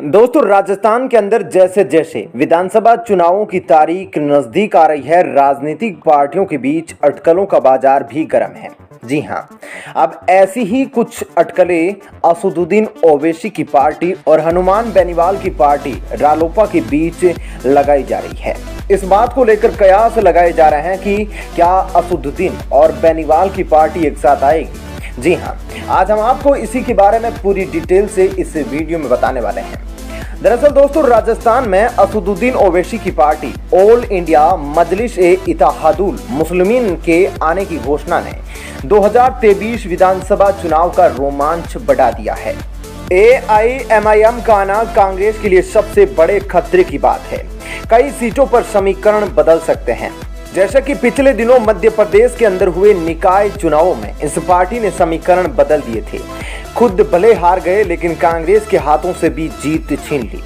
दोस्तों, राजस्थान के अंदर जैसे जैसे विधानसभा चुनावों की तारीख नजदीक आ रही है, राजनीतिक पार्टियों के बीच अटकलों का बाजार भी गर्म है। जी हां, अब ऐसी ही कुछ अटकलें असदुद्दीन ओवैसी की पार्टी और हनुमान बेनीवाल की पार्टी रालोपा के बीच लगाई जा रही है। इस बात को लेकर कयास लगाए जा रहे हैं कि क्या असदुद्दीन और बेनीवाल की पार्टी एक साथ आएगी। जी हां, आज हम आपको इसी के बारे में पूरी डिटेल से इस वीडियो में बताने वाले हैं। दरअसल दोस्तों, राजस्थान में असदुद्दीन ओवैसी की पार्टी ऑल इंडिया मजलिस-ए-इत्तेहादुल मुस्लिमीन के आने की घोषणा ने 2023 विधानसभा चुनाव का रोमांच बढ़ा दिया है। AIMIM का आना कांग्रेस के लिए सबसे बड़े खतरे की बात है। कई सीटों पर समीकरण बदल सकते हैं। जैसा कि पिछले दिनों मध्य प्रदेश के अंदर हुए निकाय चुनावों में इस पार्टी ने समीकरण बदल दिए थे। खुद भले हार गए, लेकिन कांग्रेस के हाथों से भी जीत छीन ली।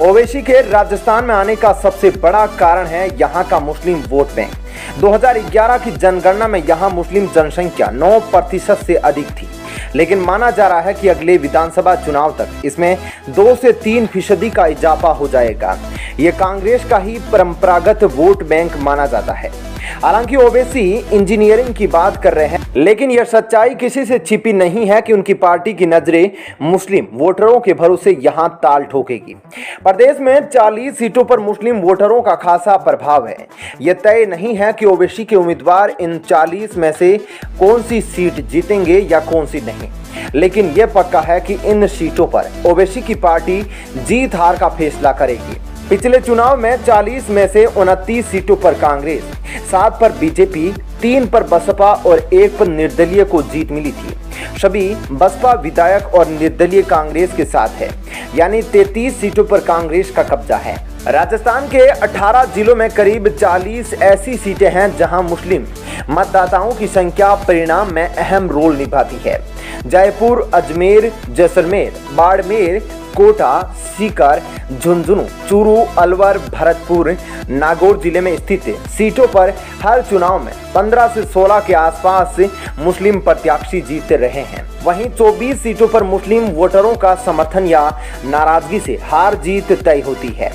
ओवैसी के राजस्थान में आने का सबसे बड़ा कारण है यहाँ का मुस्लिम वोट बैंक। 2011 की जनगणना में यहाँ मुस्लिम जनसंख्या 9% से अधिक थी, लेकिन माना जा रहा है कि अगले विधानसभा चुनाव तक इसमें 2 से 3% का इजाफा हो जाएगा। ये कांग्रेस का ही परंपरागत वोट बैंक माना जाता है। हालांकि ओवैसी इंजीनियरिंग की बात कर रहे हैं, लेकिन यह सच्चाई किसी से छिपी नहीं है कि उनकी पार्टी की नजरें मुस्लिम वोटरों के भरोसे यहां ताल ठोकेगी। प्रदेश में 40 सीटों पर मुस्लिम वोटरों का खासा प्रभाव है। यह तय नहीं है कि ओवैसी के उम्मीदवार इन 40 में से कौन सी सीट जीतेंगे या कौन सी नहीं, लेकिन यह पक्का है कि इन सीटों पर ओवैसी की पार्टी जीत हार का फैसला करेगी। पिछले चुनाव में 40 में से 29 सीटों पर कांग्रेस, 7 पर बीजेपी, 3 पर बसपा और 1 पर निर्दलीय को जीत मिली थी। सभी बसपा विधायक और निर्दलीय कांग्रेस के साथ है, यानी 33 सीटों पर कांग्रेस का कब्जा है। राजस्थान के 18 जिलों में करीब 40 ऐसी सीटें हैं जहां मुस्लिम मतदाताओं की संख्या परिणाम में अहम रोल निभाती है। जयपुर, अजमेर, जैसलमेर, बाड़मेर, कोटा, सीकर, झुंझुनू, चूरू, अलवर, भरतपुर, नागौर जिले में स्थित सीटों पर हर चुनाव में 15 से 16 के आसपास मुस्लिम प्रत्याशी जीतते रहे हैं। वहीं 24 सीटों पर मुस्लिम वोटरों का समर्थन या नाराजगी से हार जीत तय होती है।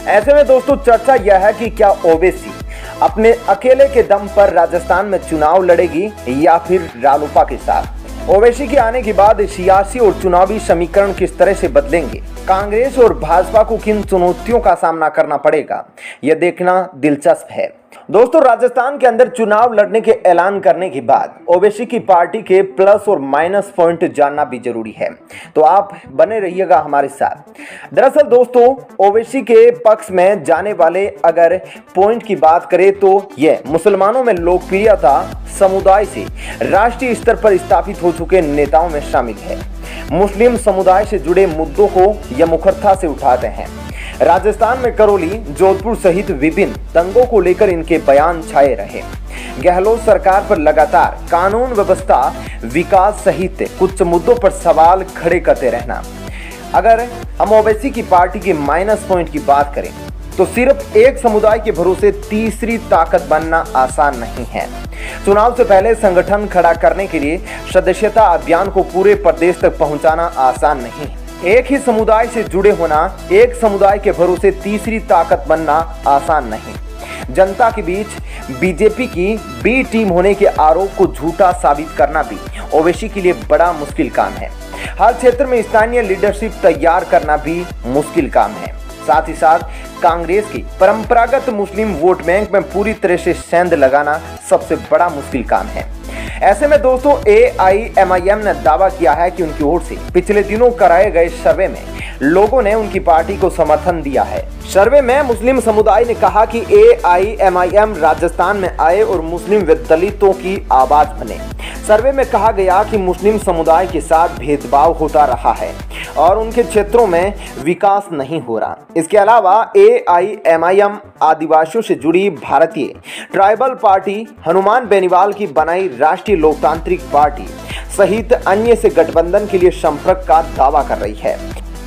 ऐसे में दोस्तों, चर्चा यह है कि क्या ओवैसी अपने अकेले के दम पर राजस्थान में चुनाव लड़ेगी या फिर रालोपा के साथ। ओवैसी के आने के बाद सियासी और चुनावी समीकरण किस तरह से बदलेंगे, कांग्रेस और भाजपा को किन चुनौतियों का सामना करना पड़ेगा, यह देखना दिलचस्प है। दोस्तों, राजस्थान के अंदर चुनाव लड़ने के ऐलान करने के बाद ओवैसी की पार्टी के प्लस और माइनस पॉइंट जानना भी जरूरी है, तो आप बने रहिएगा हमारे साथ। दरअसल दोस्तों, ओवैसी के पक्ष में जाने वाले अगर पॉइंट की बात करें तो यह मुसलमानों में लोकप्रियता, समुदाय से राष्ट्रीय स्तर पर स्थापित हो चुके नेताओं में शामिल है। मुस्लिम समुदाय से जुड़े मुद्दों को यह मुखरता से उठाते हैं। राजस्थान में करौली, जोधपुर सहित विभिन्न दंगों को लेकर इनके बयान छाए रहे। गहलोत सरकार पर लगातार कानून व्यवस्था, विकास सहित कुछ मुद्दों पर सवाल खड़े करते रहना। अगर हम ओवैसी की पार्टी के माइनस पॉइंट की बात करें तो सिर्फ एक समुदाय के भरोसे तीसरी ताकत बनना आसान नहीं है। चुनाव से पहले संगठन खड़ा करने के लिए सदस्यता अभियान को पूरे प्रदेश तक पहुंचाना आसान नहीं है। एक ही समुदाय से जुड़े होना, एक समुदाय के भरोसे तीसरी ताकत बनना आसान नहीं। जनता के बीच बीजेपी की बी टीम होने के आरोप को झूठा साबित करना भी ओवैसी के लिए बड़ा मुश्किल काम है। हर क्षेत्र में स्थानीय लीडरशिप तैयार करना भी मुश्किल काम है। साथ ही साथ कांग्रेस की परंपरागत मुस्लिम वोट बैंक में पूरी तरह से सेंध लगाना सबसे बड़ा मुश्किल काम है। ऐसे में दोस्तों, AIMIM ने दावा किया है कि उनकी ओर से पिछले दिनों कराए गए सर्वे में लोगों ने उनकी पार्टी को समर्थन दिया है। सर्वे में मुस्लिम समुदाय ने कहा कि AIMIM राजस्थान में आए और मुस्लिम व दलितों की आवाज बने। सर्वे में कहा गया कि मुस्लिम समुदाय के साथ भेदभाव होता रहा है और उनके क्षेत्रों में विकास नहीं हो रहा। इसके अलावा AIMIM आदिवासियों से जुड़ी भारतीय ट्राइबल पार्टी, हनुमान बेनीवाल की बनाई राष्ट्रीय लोकतांत्रिक पार्टी सहित अन्य से गठबंधन के लिए संपर्क का दावा कर रही है।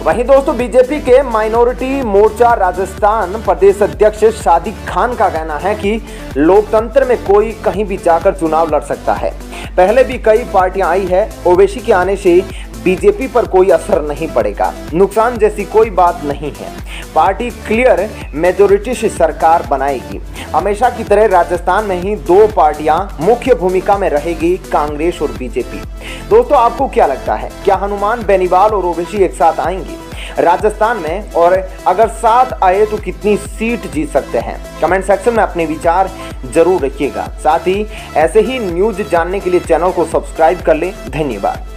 वहीं दोस्तों, बीजेपी के माइनॉरिटी मोर्चा राजस्थान प्रदेश अध्यक्ष सादिक खान का कहना है कि लोकतंत्र में कोई कहीं भी जाकर चुनाव लड़ सकता है। पहले भी कई पार्टियां आई है। ओवैसी के आने से बीजेपी पर कोई असर नहीं पड़ेगा, नुकसान जैसी कोई बात नहीं है। पार्टी क्लियर मेजोरिटी से सरकार बनाएगी। हमेशा की तरह राजस्थान में ही दो पार्टियां मुख्य भूमिका में रहेगी, कांग्रेस और बीजेपी। दोस्तों, आपको क्या लगता है, क्या हनुमान बेनीवाल और ओवैसी एक साथ आएंगे राजस्थान में, और अगर साथ आए तो कितनी सीट जीत सकते हैं? कमेंट सेक्शन में अपने विचार जरूर रखिएगा। साथ ही ऐसे ही न्यूज जानने के लिए चैनल को सब्सक्राइब कर लें। धन्यवाद।